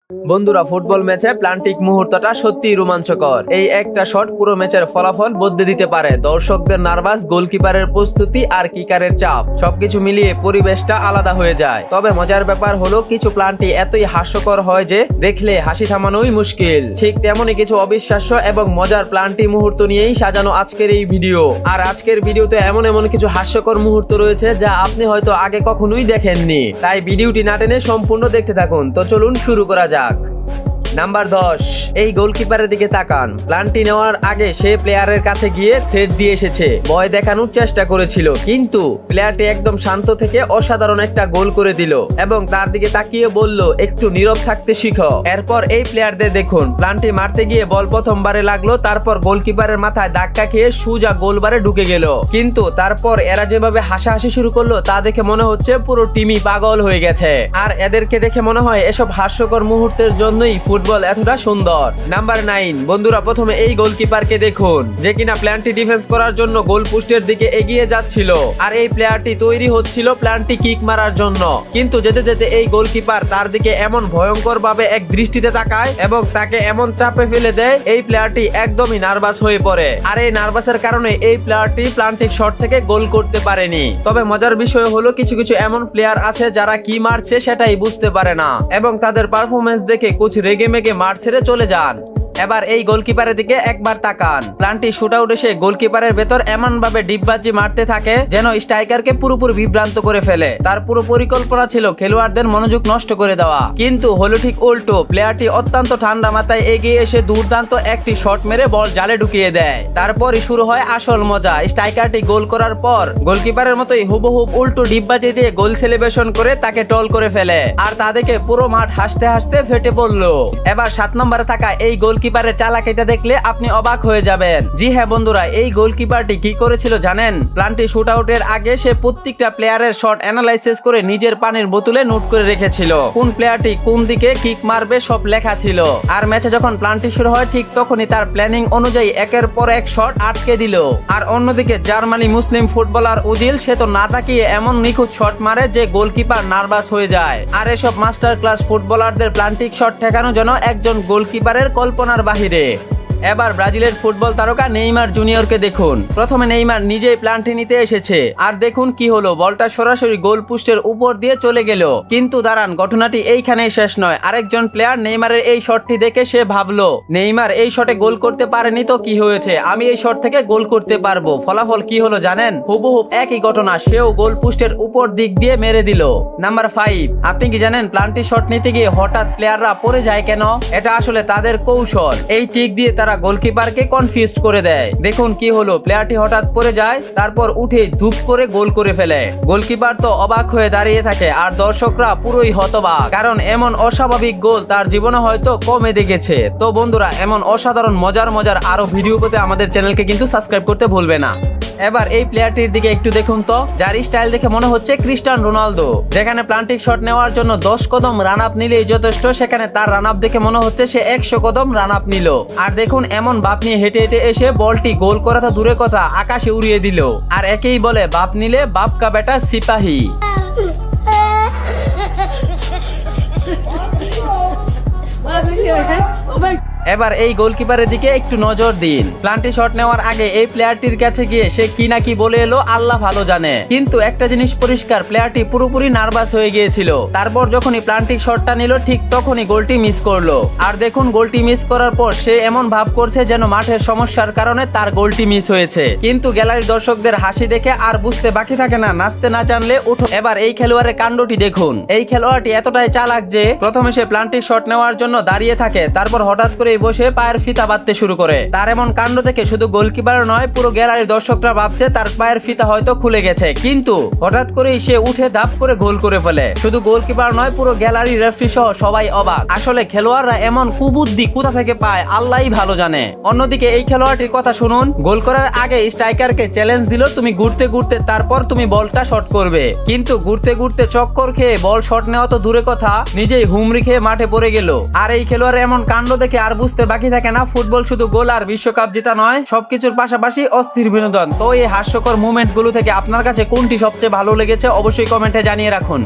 বন্ধুরা, ফুটবল ম্যাচে প্লান্টিক মুহূর্তটা সত্যিই রোমাঞ্চকর। এই একটা শট পুরো ম্যাচের ফলাফল বদলে দিতে পারে। দর্শকদের নার্ভাস, গোলকিপারের প্রস্তুতি আর কিকারের চাপ সবকিছু মিলিয়ে পরিবেশটা আলাদা হয়ে যায়। তবে মজার ব্যাপার হলো কিছু প্লান্টি এতই হাস্যকর হয় যে দেখলে হাসি থামানোই মুশকিল। ঠিক তেমনই কিছু অবিশ্বাস্য এবং মজার প্লান্টি মুহূর্ত নিয়েই সাজানো আজকের এই ভিডিও। আর আজকের ভিডিওতে এমন এমন কিছু হাস্যকর মুহূর্ত রয়েছে যা আপনি হয়তো আগে কখনোই দেখেননি। তাই ভিডিওটি না টেনে সম্পূর্ণ দেখতে থাকুন। তো চলুন শুরু করা যাক। নাম্বার 10, এই গোলকিপারের দিকে তাকান। প্লান্টি নেওয়ার আগে সে প্লেয়ারের কাছে গিয়ে থ্রেড দিয়ে এসেছে, ভয় দেখানোর চেষ্টা করেছিল, কিন্তু প্লেয়ারটি একদম শান্ত থেকে অসাধারণ একটা গোল করে দিল এবং তার দিকে তাকিয়ে বলল, একটু নীরব থাকতে শিখো। এরপর এই প্লেয়ারদের দেখুন, প্লান্টি মারতে গিয়ে বল প্রথমবারে লাগলো, তারপর গোলকিপারের মাথায় ধাক্কা খেয়ে সোজা গোলবারে ঢুকে গেল। কিন্তু তারপর এরা যেভাবে হাসাহাসি শুরু করলো তা দেখে মনে হচ্ছে পুরো টিমই পাগল হয়ে গেছে। আর এদেরকে দেখে মনে হয় এসব হাস্যকর মুহূর্তের জন্যই ফুটবল এতটা সুন্দর। নাম্বার 9, বন্ধুরা প্রথমে এই গোলকিপারকে দেখুন, যে কিনা প্ল্যানটি ডিফেন্স করার জন্য গোল পোস্টের দিকে এগিয়ে যাচ্ছিল। আর এই প্লেয়ারটি তৈরি হচ্ছিল প্ল্যানটি কিক মারার জন্য, কিন্তু যেতে যেতে এই গোলকিপার তার দিকে এমন ভয়ঙ্কর ভাবে এক দৃষ্টিতে তাকায় এবং তাকে এমন চাপে ফেলে দেয়, এই প্লেয়ারটি একদমই নার্ভাস হয়ে পড়ে। আর এই নার্ভাসের কারণে এই প্লেয়ারটি প্লান্টিক শট থেকে গোল করতে পারেনি। তবে মজার বিষয় হলো কিছু কিছু এমন প্লেয়ার আছে যারা কি মারছে সেটাই বুঝতে পারে না এবং তাদের পারফরমেন্স দেখে কোচ রেগে মেগে মাঠ ছেড়ে চলে যান। এবার এই গোলকিপারের দিকে একবার তাকান। প্লান্টি শুট আউট এসে গোলকিপারের ভেতর এমন ভাবে ডিপবাজি মারতে থাকে যেন স্ট্রাইকারকে পুরোপুরি বিভ্রান্ত করে ফেলে। তার পুরো পরিকল্পনা ছিল খেলোয়াড়দের মনোযোগ নষ্ট করে দেওয়া, কিন্তু হলো ঠিক উল্টো। প্লেয়ারটি অত্যন্ত ঠান্ডা মাথায় এগিয়ে এসে দুর্দান্ত একটি শট মেরে বল জালে ঢুকিয়ে দেয়। তারপরই শুরু হয় আসল মজা। স্ট্রাইকারটি গোল করার পর গোলকিপারের মতোই হুবহুব উল্টো ডিপবাজি দিয়ে গোল সেলিব্রেশন করে তাকে টল করে ফেলে। আর তা দেখে পুরো মাঠ হাসতে হাসতে ফেটে পড়ল। এবার 7 নম্বরে থাকা এই গোলকিপারের চালাকিটা দেখলে আপনি অবাক হয়ে যাবেন। জি হ্যাঁ বন্ধুরা, এই গোলকিপারটি কি করেছিল জানেন? প্লান্টি শুট আউটের আগে সে প্রত্যেকটা প্লেয়ারের শট অ্যানালাইসিস করে নিজের পানির বোতলে নোট করে রেখেছিল। কোন প্লেয়ারটি কোন দিকে কিক মারবে সব লেখা ছিল। আর ম্যাচে যখন প্লান্টি শুরু হয় ঠিক তখনই তার প্ল্যানিং অনুযায়ী একের পর এক শট আটকে দিল। আর অন্যদিকে জার্মানি মুসলিম ফুটবলার উজিল, সে তো না তাকিয়ে এমন নিখুঁত শট মারে যে গোলকিপার নার্ভাস হয়ে যায়। আর এসব মাস্টার ক্লাস ফুটবলারদের প্লান্টিক শট ঠেকানো যেন একজন গোলকিপারের কল্পনার বাহিরে। এবার ব্রাজিলের ফুটবল তারকা নেইমার জুনিয়রকে দেখুন। প্রথমে নেইমার নিজেই প্লান্টি নিতে এসেছে, আর দেখুন কি হলো, বলটা সরাসরি গোল পোস্টের উপর দিয়ে চলে গেল। কিন্তু দাঁড়ান, ঘটনাটি এইখানেই শেষ নয়। আরেকজন প্লেয়ার নেইমারের এই শটটি দেখে সে ভাবলো, নেইমার এই শটে গোল করতে পারেনি তো কি হয়েছে, আমি এই শট থেকে গোল করতে পারবো। ফলাফল কি হলো জানেন? হুবহুব একই ঘটনা, সেও গোল পোস্টের উপর দিক দিয়ে মেরে দিল। নাম্বার 5, আপনি কি জানেন প্লান্টি শট নিতে গিয়ে হঠাৎ প্লেয়াররা পড়ে যায় কেন? এটা আসলে তাদের কৌশল। এই ট্রিক দিয়ে তারা গোলকিপারকে কনফিউজ করে দেয়। দেখুন কি হলো, প্লেয়ারটি হঠাৎ পড়ে যায়, তারপর উঠে ধুপ করে গোল করে ফেলে। গোলকিপার তো অবাক হয়ে দাঁড়িয়ে থাকে, আর দর্শকরা পুরোই হতবাক, কারণ এমন অস্বাভাবিক গোল তার জীবনে হয়তো কমে দেখেছে। তো বন্ধুরা, এমন অসাধারণ মজার আরো ভিডিও পেতে আমাদের চ্যানেলকে কিন্তু সাবস্ক্রাইব করতে ভুলবে না। এবার এই প্লেয়ারটির দিকে একটু দেখুন তো, যার স্টাইল দেখে মনে হচ্ছে ক্রিস্টিয়ানো রোনালদো। যেখানে প্লান্টিক শট নেওয়ার জন্য 10 কদম রান আপ নিলেই যথেষ্ট, সেখানে তার রান আপ দেখে মনে হচ্ছে সে 100 কদম রান আপ নিল। আর দেখুন এমন বাপ নিয়ে হেঁটে হেঁটে এসে বলটি গোল করা তো দূরের কথা, আকাশে উড়িয়ে দিল। আর একেই বলে বাপ নিলে বাপ কা বেটা সিপাহী। এবার এই গোলকিপারের দিকে একটু নজর দিন। প্লান্টি শট নেওয়ার আগে এই প্লেয়ারটির কাছে গিয়ে সে কি না কি বলে এলো আল্লাহ ভালো জানে, কিন্তু একটা জিনিস পরিষ্কার, প্লেয়ারটি পুরোপুরি নার্ভাস হয়ে গিয়েছিল। তারপর যখনই প্লান্টিক শটটা নিল ঠিক তখনই গোলটি মিস করলো। আর দেখুন গোলটি মিস করার পর সে এমন ভাব করছে যেন মাঠের সমস্যার কারণে তার গোলটি মিস হয়েছে। কিন্তু গ্যালারির দর্শকদের হাসি দেখে আর বুঝতে বাকি থাকে না, নাচতে না জানলে উঠো। এবার এই খেলোয়াড়ের কাণ্ডটি দেখুন। এই খেলোয়াড়টি এতটাই চালাক যে প্রথমে সে প্লান্টিক শট নেওয়ার জন্য দাঁড়িয়ে থাকে, তারপর হঠাৎ করে বসে পায়ের ফিতা বাঁধতে শুরু করে। তার এমন কাণ্ড দেখে শুধু গোলকিপার নয়, পুরো গ্যালারির দর্শকরা ভাবছে তার পায়ের ফিতা হয়তো খুলে গেছে, কিন্তু হঠাৎ করেই সে উঠে দাপ করে গোল করে ফেলে। শুধু গোলকিপার নয়, পুরো গ্যালারি, রেফারি সহ সবাই অবাক। আসলে খেলোয়াড়রা এমন কুবুদ্ধি কোথা থেকে পায় আল্লাহই ভালো জানে। অন্যদিকে এই খেলোয়াড়টির কথা শুনুন। গোল করার আগে স্ট্রাইকারকে চ্যালেঞ্জ দিল, তুমি ঘুরতে ঘুরতে তারপর তুমি বলটা শট করবে, কিন্তু ঘুরতে ঘুরতে চক্কর খেয়ে বল শট নেওয়া তো দূরে কথা, নিজেই হুমড়ি খেয়ে মাঠে পড়ে গেল। আর এই খেলোয়াড়ের এমন কাণ্ড দেখে আর বুঝতে বাকি থাকে না, ফুটবল শুধু গোল আর বিশ্বকাপ জেতা নয়, সবকিছুর পাশাপাশি অস্থির বিনোদন। তো এই হাস্যকর মুভমেন্ট গুলো থেকে আপনার কাছে কোনটি সবচেয়ে ভালো লেগেছে অবশ্যই কমেন্টে জানিয়ে রাখুন।